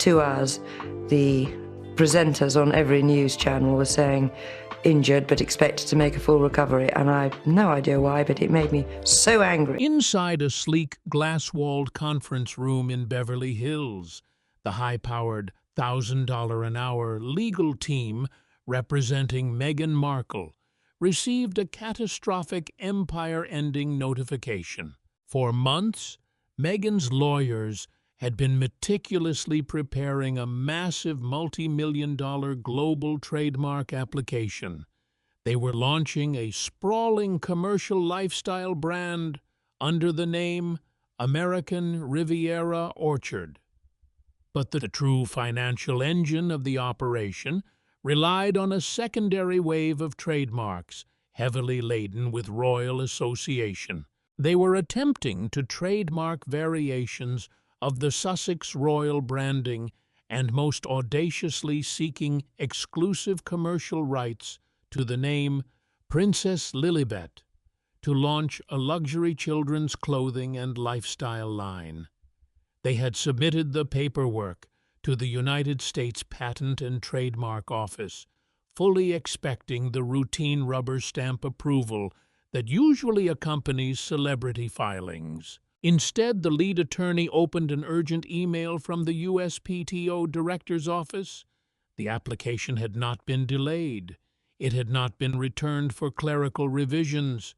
2 hours, the presenters on every news channel were saying injured but expected to make a full recovery, and I have no idea why, but it made me so angry. Inside a sleek, glass-walled conference room in Beverly Hills, the high-powered $1,000 an hour legal team representing Meghan Markle received a catastrophic empire-ending notification. For months, Meghan's lawyers had been meticulously preparing a massive multi-million-dollar global trademark application. They were launching a sprawling commercial lifestyle brand under the name American Riviera Orchard. But the true financial engine of the operation relied on a secondary wave of trademarks, heavily laden with royal association. They were attempting to trademark variations of the Sussex royal branding and most audaciously seeking exclusive commercial rights to the name Princess Lilibet to launch a luxury children's clothing and lifestyle line. They had submitted the paperwork to the United States Patent and Trademark Office, fully expecting the routine rubber stamp approval that usually accompanies celebrity filings. Instead, the lead attorney opened an urgent email from the USPTO Director's Office. The application had not been delayed. It had not been returned for clerical revisions.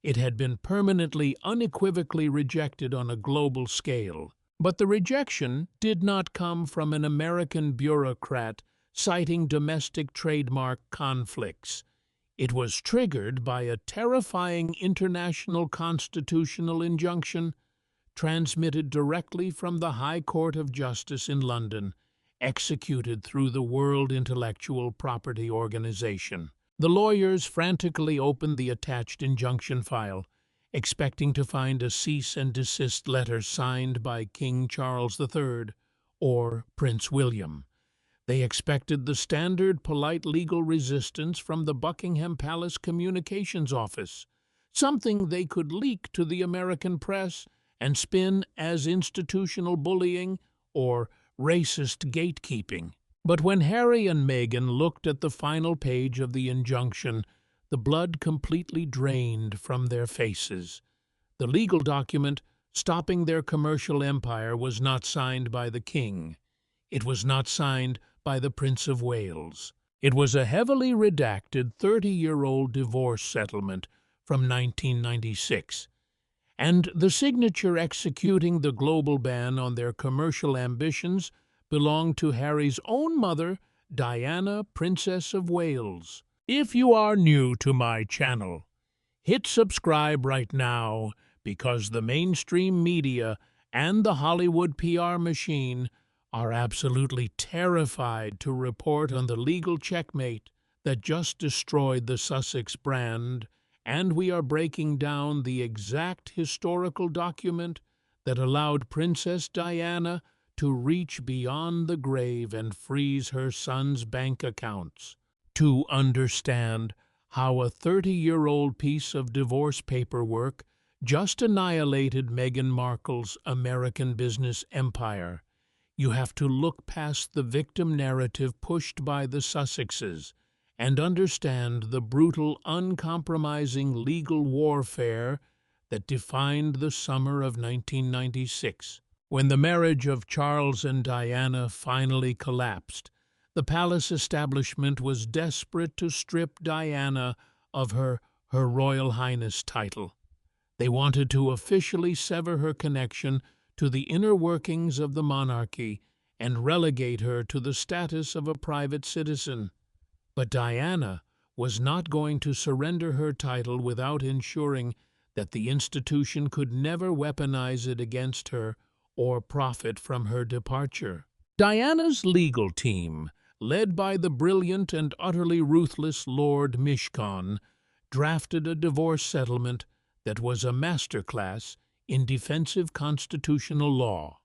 It had been permanently, unequivocally rejected on a global scale. But the rejection did not come from an American bureaucrat citing domestic trademark conflicts. It was triggered by a terrifying international constitutional injunction transmitted directly from the High Court of Justice in London, executed through the World Intellectual Property Organization. The lawyers frantically opened the attached injunction file, expecting to find a cease and desist letter signed by King Charles III or Prince William. They expected the standard polite legal resistance from the Buckingham Palace Communications Office, something they could leak to the American press and spin as institutional bullying or racist gatekeeping. But when Harry and Meghan looked at the final page of the injunction, the blood completely drained from their faces. The legal document stopping their commercial empire was not signed by the king. It was not signed by the Prince of Wales. It was a heavily redacted 30-year-old divorce settlement from 1996. And the signature executing the global ban on their commercial ambitions belonged to Harry's own mother, Diana, Princess of Wales. If you are new to my channel, hit subscribe right now, because the mainstream media and the Hollywood PR machine are absolutely terrified to report on the legal checkmate that just destroyed the Sussex brand, and we are breaking down the exact historical document that allowed Princess Diana to reach beyond the grave and freeze her son's bank accounts. To understand how a 30-year-old piece of divorce paperwork just annihilated Meghan Markle's American business empire, you have to look past the victim narrative pushed by the Sussexes and understand the brutal, uncompromising legal warfare that defined the summer of 1996. When the marriage of Charles and Diana finally collapsed, the palace establishment was desperate to strip Diana of her Royal Highness title. They wanted to officially sever her connection to the inner workings of the monarchy and relegate her to the status of a private citizen. But Diana was not going to surrender her title without ensuring that the institution could never weaponize it against her or profit from her departure. Diana's legal team, led by the brilliant and utterly ruthless Lord Mishcon, drafted a divorce settlement that was a masterclass in defensive constitutional law.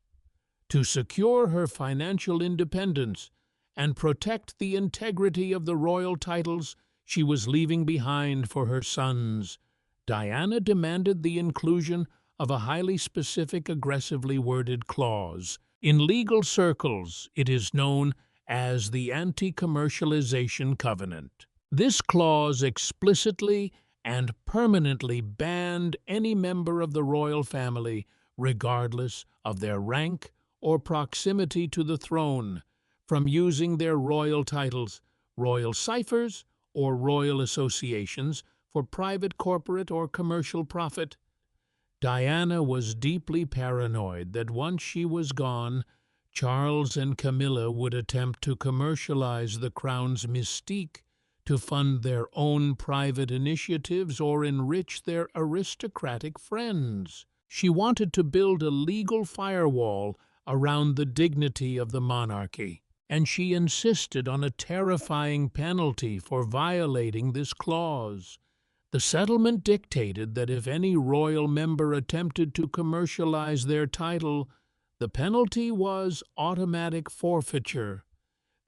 To secure her financial independence and protect the integrity of the royal titles she was leaving behind for her sons, Diana demanded the inclusion of a highly specific, aggressively worded clause In legal circles, it is known as the Anti-Commercialization Covenant. This clause explicitly and permanently banned any member of the royal family, regardless of their rank or proximity to the throne, from using their royal titles, royal ciphers, or royal associations for private, corporate, or commercial profit. Diana was deeply paranoid that once she was gone, Charles and Camilla would attempt to commercialize the crown's mystique to fund their own private initiatives or enrich their aristocratic friends. She wanted to build a legal firewall around the dignity of the monarchy, and she insisted on a terrifying penalty for violating this clause. The settlement dictated that if any royal member attempted to commercialize their title, the penalty was automatic forfeiture.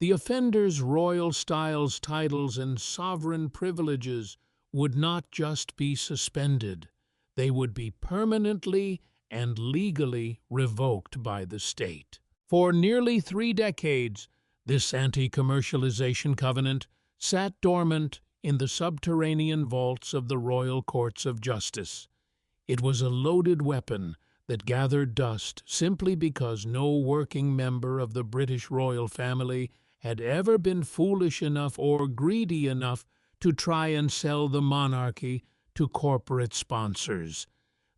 The offender's royal styles, titles, and sovereign privileges would not just be suspended, they would be permanently and legally revoked by the state. For nearly 3 decades, this anti-commercialization covenant sat dormant in the subterranean vaults of the royal courts of justice. It was a loaded weapon that gathered dust simply because no working member of the British royal family had ever been foolish enough or greedy enough to try and sell the monarchy to corporate sponsors.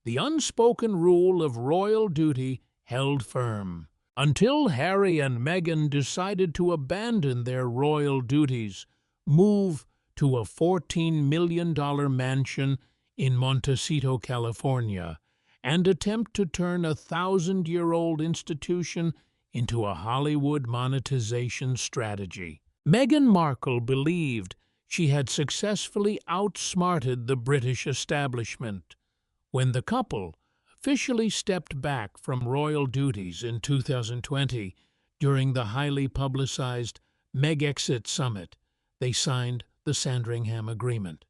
The unspoken rule of royal duty held firm, until Harry and Meghan decided to abandon their royal duties, move to a $14 million mansion in Montecito, California, and attempt to turn a 1,000-year-old institution into a Hollywood monetization strategy. Meghan Markle believed she had successfully outsmarted the British establishment. When the couple officially stepped back from royal duties in 2020 during the highly publicized Megxit Summit, they signed the Sandringham Agreement.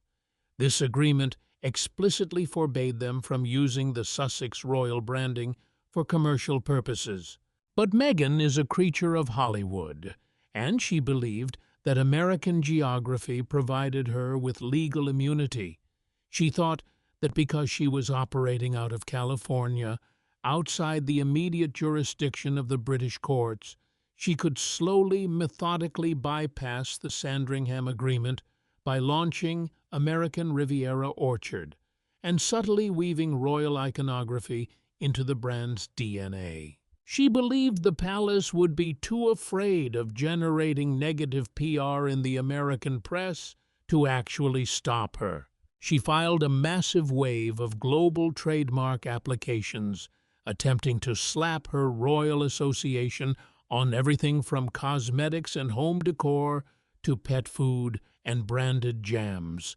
This agreement explicitly forbade them from using the Sussex royal branding for commercial purposes. But Meghan is a creature of Hollywood, and she believed that American geography provided her with legal immunity. She thought that because she was operating out of California, outside the immediate jurisdiction of the British courts, she could slowly, methodically bypass the Sandringham Agreement by launching American Riviera Orchard and subtly weaving royal iconography into the brand's DNA. She believed the palace would be too afraid of generating negative PR in the American press to actually stop her. She filed a massive wave of global trademark applications, attempting to slap her royal association on everything from cosmetics and home decor to pet food and branded jams.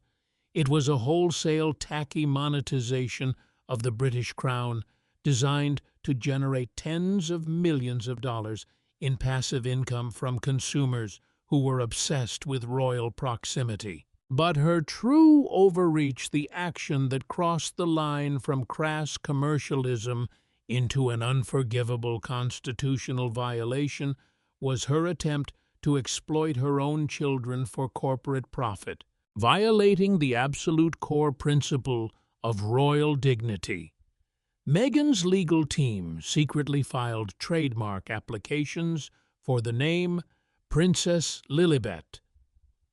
It was a wholesale tacky monetization of the British crown designed to generate tens of millions of dollars in passive income from consumers who were obsessed with royal proximity. But her true overreach, the action that crossed the line from crass commercialism into an unforgivable constitutional violation, was her attempt to exploit her own children for corporate profit, violating the absolute core principle of royal dignity. Meghan's legal team secretly filed trademark applications for the name Princess Lilibet.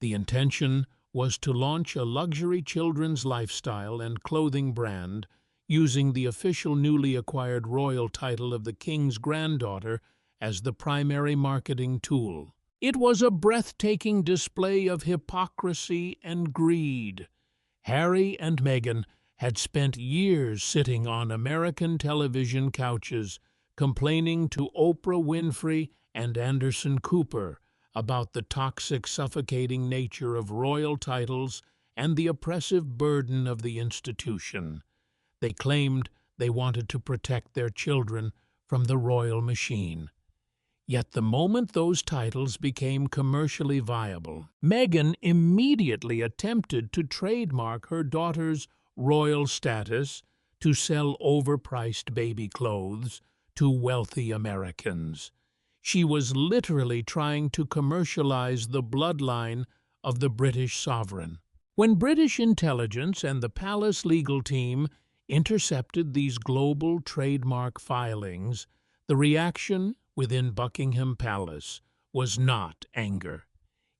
The intention was to launch a luxury children's lifestyle and clothing brand using the official newly acquired royal title of the king's granddaughter as the primary marketing tool. It was a breathtaking display of hypocrisy and greed. Harry and Meghan had spent years sitting on American television couches complaining to Oprah Winfrey and Anderson Cooper about the toxic, suffocating nature of royal titles and the oppressive burden of the institution. They claimed they wanted to protect their children from the royal machine. Yet the moment those titles became commercially viable, Meghan immediately attempted to trademark her daughter's royal status, to sell overpriced baby clothes, to wealthy Americans. She was literally trying to commercialize the bloodline of the British sovereign. When British intelligence and the palace legal team intercepted these global trademark filings, the reaction within Buckingham Palace was not anger.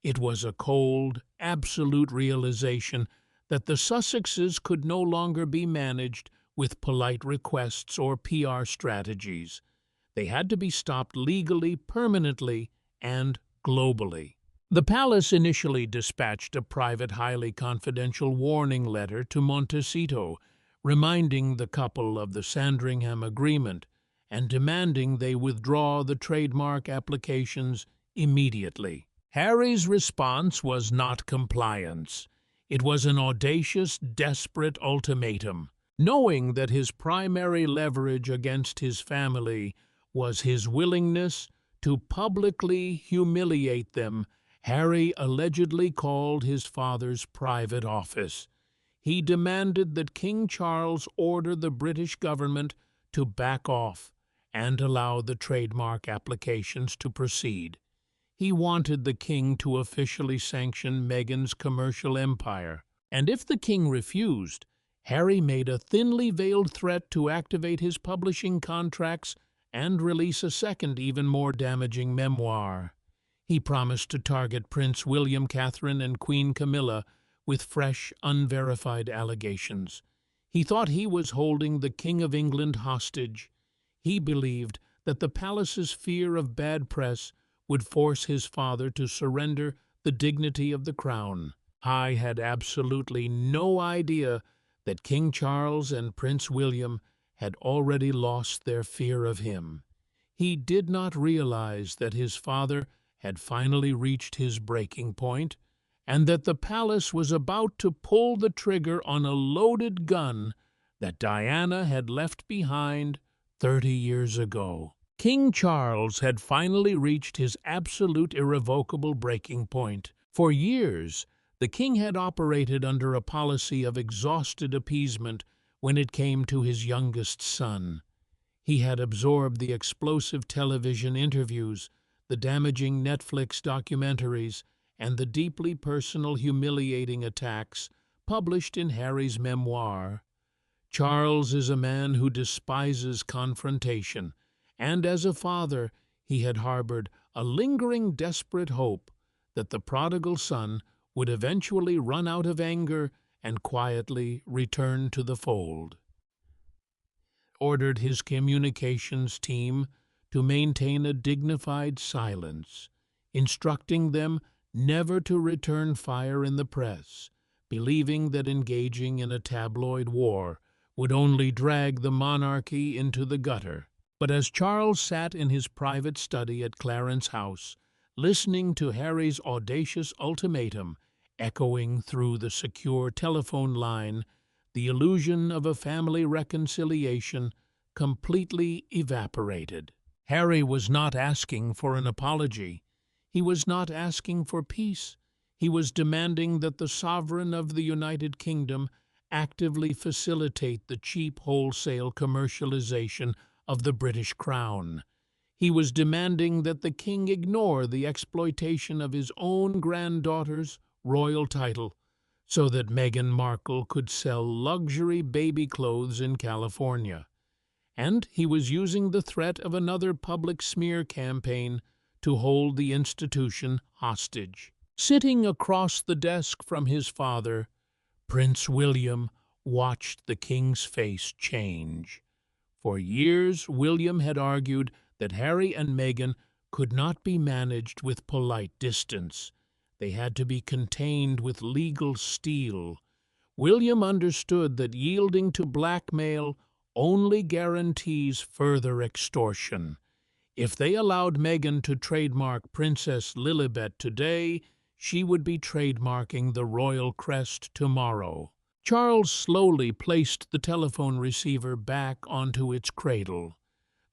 It was a cold, absolute realization that the Sussexes could no longer be managed with polite requests or PR strategies. They had to be stopped legally, permanently, and globally. The palace initially dispatched a private, highly confidential warning letter to Montecito, reminding the couple of the Sandringham Agreement and demanding they withdraw the trademark applications immediately. Harry's response was not compliance. It was an audacious, desperate ultimatum. Knowing that his primary leverage against his family was his willingness to publicly humiliate them, Harry allegedly called his father's private office. He demanded that King Charles order the British government to back off and allow the trademark applications to proceed. He wanted the king to officially sanction Meghan's commercial empire, and if the king refused, Harry made a thinly veiled threat to activate his publishing contracts and release a second, even more damaging memoir. He promised to target Prince William, Catherine, and Queen Camilla with fresh, unverified allegations. He thought he was holding the King of England hostage. He believed that the palace's fear of bad press would force his father to surrender the dignity of the crown. I had absolutely no idea that King Charles and Prince William had already lost their fear of him. He did not realize that his father had finally reached his breaking point, and that the palace was about to pull the trigger on a loaded gun that Diana had left behind 30 years ago. King Charles had finally reached his absolute irrevocable breaking point. For years, the king had operated under a policy of exhausted appeasement when it came to his youngest son. He had absorbed the explosive television interviews, the damaging Netflix documentaries, and the deeply personal, humiliating attacks published in Harry's memoir. Charles is a man who despises confrontation, and as a father, he had harbored a lingering, desperate hope that the prodigal son would eventually run out of anger and quietly return to the fold. Ordered his communications team to maintain a dignified silence, instructing them never to return fire in the press, believing that engaging in a tabloid war would only drag the monarchy into the gutter. But as Charles sat in his private study at Clarence House, listening to Harry's audacious ultimatum echoing through the secure telephone line, the illusion of a family reconciliation completely evaporated. Harry was not asking for an apology. He was not asking for peace. He was demanding that the sovereign of the United Kingdom actively facilitate the cheap wholesale commercialization of the British crown. He was demanding that the king ignore the exploitation of his own granddaughter's royal title so that Meghan Markle could sell luxury baby clothes in California. And he was using the threat of another public smear campaign to hold the institution hostage. Sitting across the desk from his father, Prince William watched the king's face change. For years, William had argued that Harry and Meghan could not be managed with polite distance. They had to be contained with legal steel. William understood that yielding to blackmail only guarantees further extortion. If they allowed Meghan to trademark Princess Lilibet today, she would be trademarking the royal crest tomorrow. Charles slowly placed the telephone receiver back onto its cradle.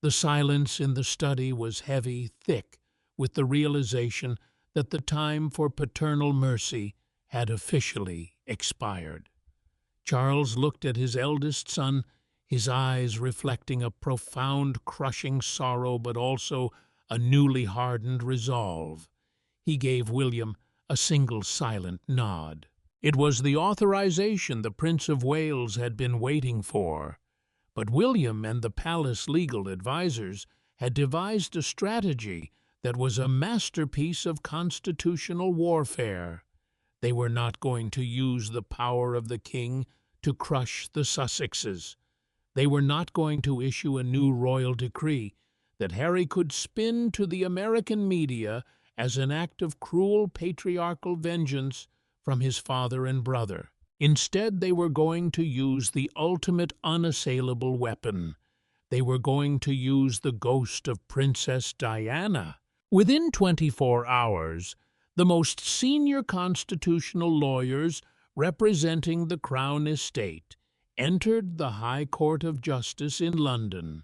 The silence in the study was heavy, thick, with the realization that the time for paternal mercy had officially expired. Charles looked at his eldest son, his eyes reflecting a profound, crushing sorrow but also a newly hardened resolve. He gave William a single silent nod. It was the authorization the Prince of Wales had been waiting for. But William and the palace legal advisers had devised a strategy that was a masterpiece of constitutional warfare. They were not going to use the power of the king to crush the Sussexes. They were not going to issue a new royal decree that Harry could spin to the American media as an act of cruel patriarchal vengeance from his father and brother. Instead, they were going to use the ultimate unassailable weapon. They were going to use the ghost of Princess Diana. Within 24 hours, the most senior constitutional lawyers representing the Crown Estate entered the High Court of Justice in London.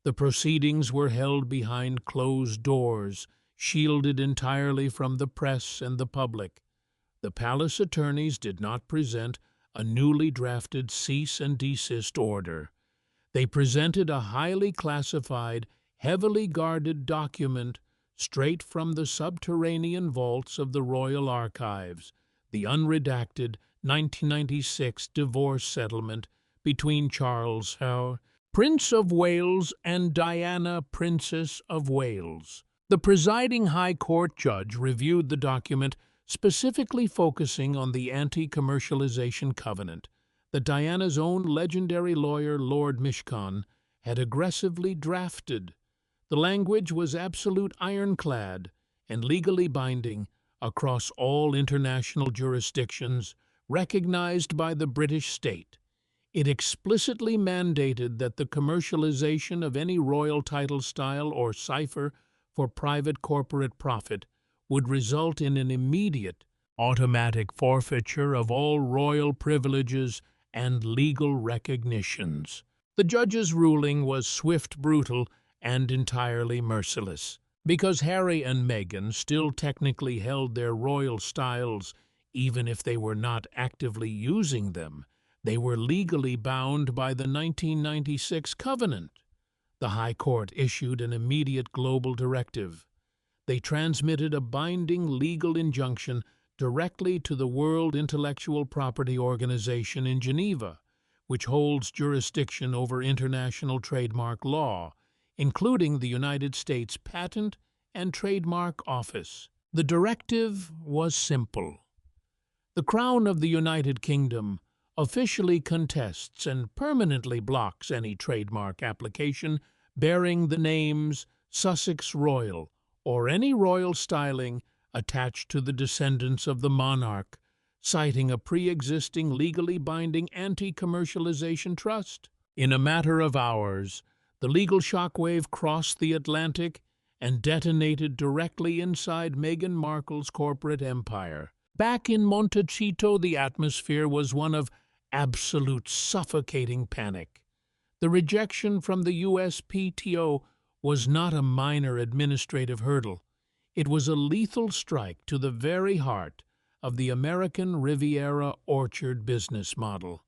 The proceedings were held behind closed doors, shielded entirely from the press and the public. The palace attorneys did not present a newly drafted cease and desist order. They presented a highly classified, heavily guarded document straight from the subterranean vaults of the Royal Archives, the unredacted 1996 divorce settlement between Charles, Prince of Wales, and Diana, Princess of Wales. The presiding High Court judge reviewed the document, specifically focusing on the Anti-Commercialization Covenant that Diana's own legendary lawyer, Lord Mishcon, had aggressively drafted. The language was absolute ironclad and legally binding across all international jurisdictions recognized by the British state. It explicitly mandated that the commercialization of any royal title style or cipher for private corporate profit would result in an immediate, automatic forfeiture of all royal privileges and legal recognitions. The judge's ruling was swift, brutal, and entirely merciless. Because Harry and Meghan still technically held their royal styles, even if they were not actively using them, they were legally bound by the 1996 Covenant. The High Court issued an immediate global directive. They transmitted a binding legal injunction directly to the World Intellectual Property Organization in Geneva, which holds jurisdiction over international trademark law, including the United States Patent and Trademark Office. The directive was simple. The Crown of the United Kingdom officially contests and permanently blocks any trademark application bearing the names Sussex Royal or any royal styling attached to the descendants of the monarch, citing a pre-existing legally binding anti-commercialization trust. In a matter of hours, the legal shockwave crossed the Atlantic and detonated directly inside Meghan Markle's corporate empire. Back in Montecito, the atmosphere was one of absolute suffocating panic. The rejection from the USPTO was not a minor administrative hurdle. It was a lethal strike to the very heart of the American Riviera Orchard business model.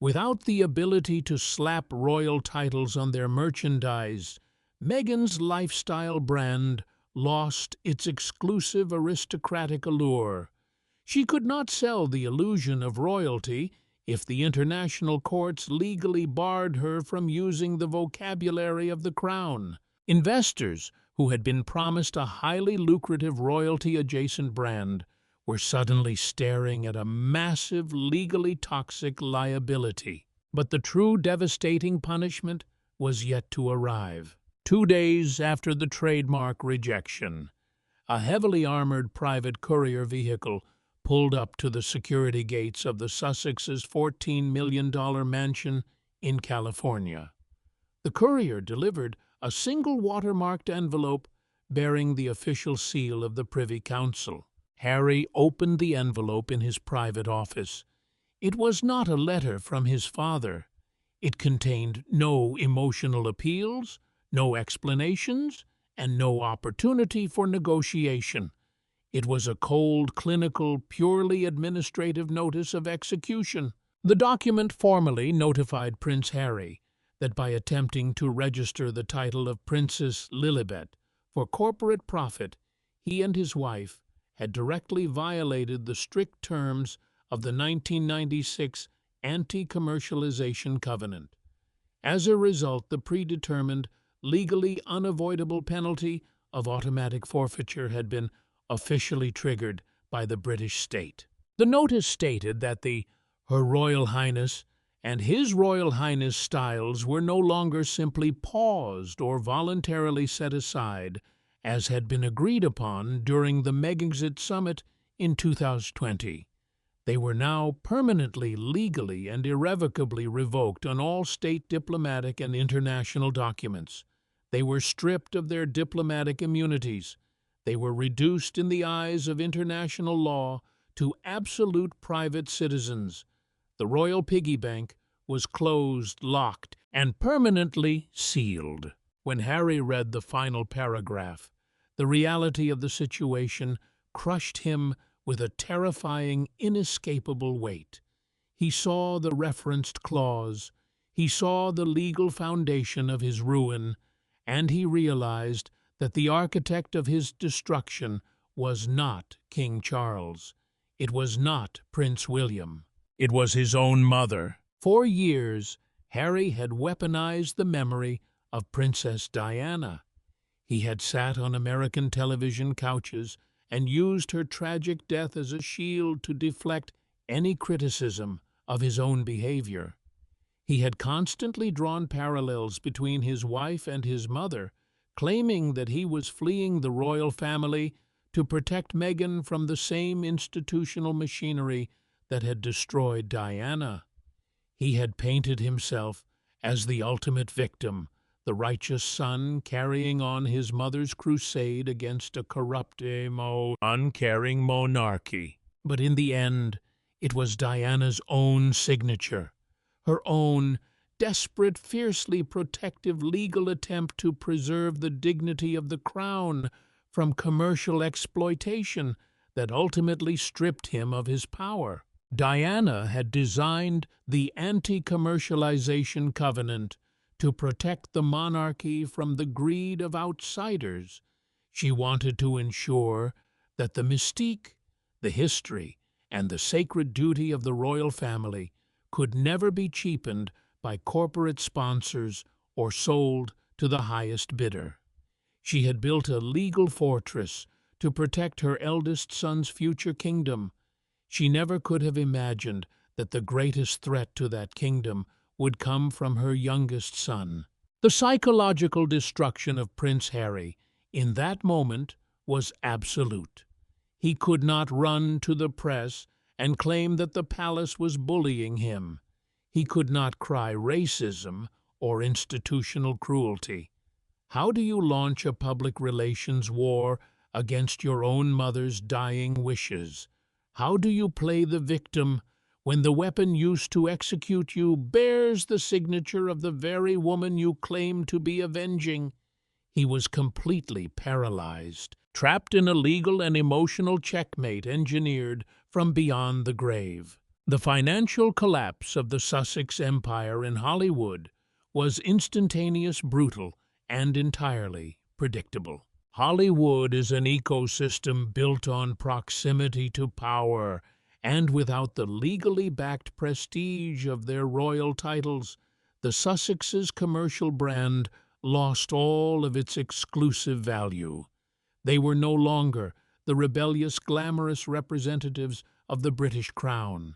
Without the ability to slap royal titles on their merchandise, Meghan's lifestyle brand lost its exclusive aristocratic allure. She could not sell the illusion of royalty if the international courts legally barred her from using the vocabulary of the crown. Investors, who had been promised a highly lucrative royalty-adjacent brand, were suddenly staring at a massive, legally toxic liability. But the true devastating punishment was yet to arrive. 2 days after the trademark rejection, a heavily armored private courier vehicle pulled up to the security gates of the Sussex's $14 million mansion in California. The courier delivered a single watermarked envelope bearing the official seal of the Privy Council. Harry opened the envelope in his private office. It was not a letter from his father. It contained no emotional appeals, no explanations, and no opportunity for negotiation. It was a cold, clinical, purely administrative notice of execution. The document formally notified Prince Harry that by attempting to register the title of Princess Lilibet for corporate profit, he and his wife had directly violated the strict terms of the 1996 Anti-Commercialization Covenant. As a result, the predetermined, legally unavoidable penalty of automatic forfeiture had been officially triggered by the British state. The notice stated that Her Royal Highness and His Royal Highness styles were no longer simply paused or voluntarily set aside, as had been agreed upon during the Megxit Summit in 2020. They were now permanently, legally, and irrevocably revoked on all state diplomatic and international documents. They were stripped of their diplomatic immunities. They were reduced in the eyes of international law to absolute private citizens. The royal piggy bank was closed, locked, and permanently sealed. When Harry read the final paragraph, the reality of the situation crushed him with a terrifying, inescapable weight. He saw the referenced clause, he saw the legal foundation of his ruin, and he realized that the architect of his destruction was not King Charles. It was not Prince William. It was his own mother. For years, Harry had weaponized the memory of Princess Diana. He had sat on American television couches and used her tragic death as a shield to deflect any criticism of his own behavior. He had constantly drawn parallels between his wife and his mother, claiming that he was fleeing the royal family to protect Meghan from the same institutional machinery that had destroyed Diana. He had painted himself as the ultimate victim, the righteous son carrying on his mother's crusade against a corrupt, uncaring monarchy. But in the end, it was Diana's own signature, her own desperate, fiercely protective legal attempt to preserve the dignity of the crown from commercial exploitation that ultimately stripped him of his power. Diana had designed the Anti-Commercialization Covenant to protect the monarchy from the greed of outsiders. She wanted to ensure that the mystique, the history, and the sacred duty of the royal family could never be cheapened by corporate sponsors or sold to the highest bidder. She had built a legal fortress to protect her eldest son's future kingdom. She never could have imagined that the greatest threat to that kingdom would come from her youngest son. The psychological destruction of Prince Harry in that moment was absolute. He could not run to the press and claim that the palace was bullying him. He could not cry racism or institutional cruelty. How do you launch a public relations war against your own mother's dying wishes? How do you play the victim when the weapon used to execute you bears the signature of the very woman you claim to be avenging? He was completely paralyzed, trapped in a legal and emotional checkmate engineered from beyond the grave. The financial collapse of the Sussex empire in Hollywood was instantaneous, brutal, and entirely predictable. Hollywood is an ecosystem built on proximity to power, and without the legally backed prestige of their royal titles, the Sussex's commercial brand lost all of its exclusive value. They were no longer the rebellious, glamorous representatives of the British crown.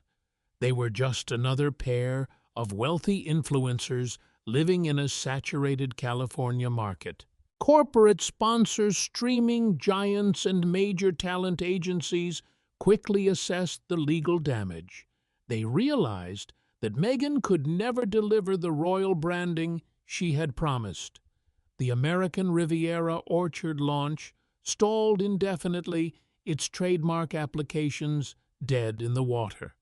They were just another pair of wealthy influencers living in a saturated California market. Corporate sponsors, streaming giants, and major talent agencies quickly assessed the legal damage. They realized that Meghan could never deliver the royal branding she had promised. The American Riviera Orchard launch stalled indefinitely, its trademark applications dead in the water.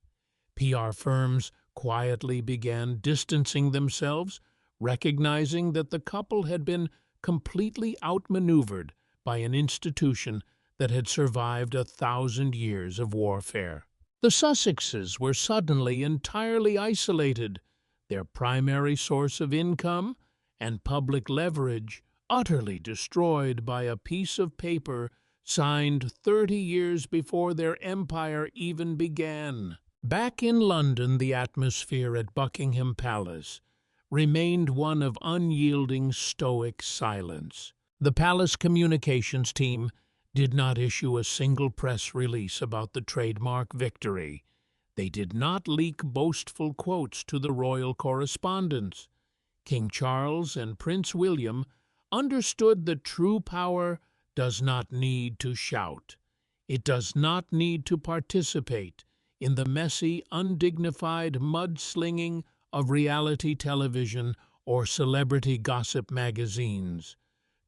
PR firms quietly began distancing themselves, recognizing that the couple had been completely outmaneuvered by an institution that had survived 1,000 years of warfare. The Sussexes were suddenly entirely isolated, their primary source of income and public leverage utterly destroyed by a piece of paper signed 30 years before their empire even began. Back in London, the atmosphere at Buckingham Palace remained one of unyielding stoic silence. The palace communications team did not issue a single press release about the trademark victory. They did not leak boastful quotes to the royal correspondence. King Charles and Prince William understood that true power does not need to shout. It does not need to participate in the messy, undignified mudslinging of reality television or celebrity gossip magazines.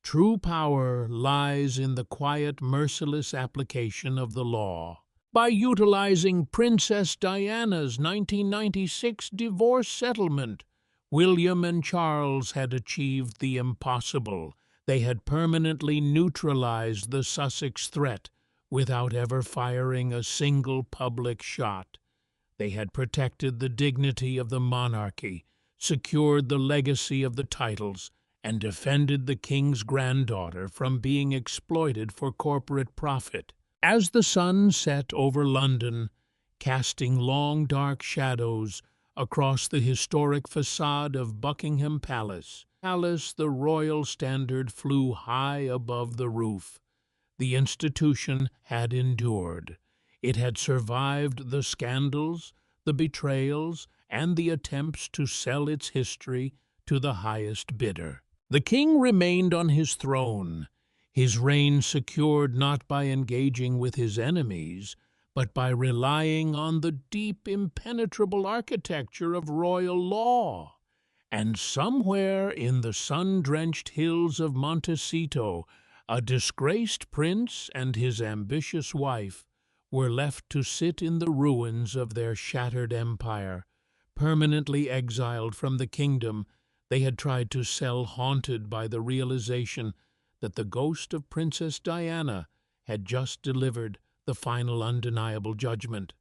True power lies in the quiet, merciless application of the law. By utilizing Princess Diana's 1996 divorce settlement, William and Charles had achieved the impossible. They had permanently neutralized the Sussex threat without ever firing a single public shot. They had protected the dignity of the monarchy, secured the legacy of the titles, and defended the king's granddaughter from being exploited for corporate profit. As the sun set over London, casting long dark shadows across the historic facade of Buckingham Palace, the royal standard flew high above the roof. The institution had endured. It had survived the scandals, the betrayals, and the attempts to sell its history to the highest bidder. The king remained on his throne, his reign secured not by engaging with his enemies, but by relying on the deep, impenetrable architecture of royal law. And somewhere in the sun-drenched hills of Montecito, a disgraced prince and his ambitious wife were left to sit in the ruins of their shattered empire, permanently exiled from the kingdom they had tried to sell, haunted by the realization that the ghost of Princess Diana had just delivered the final undeniable judgment.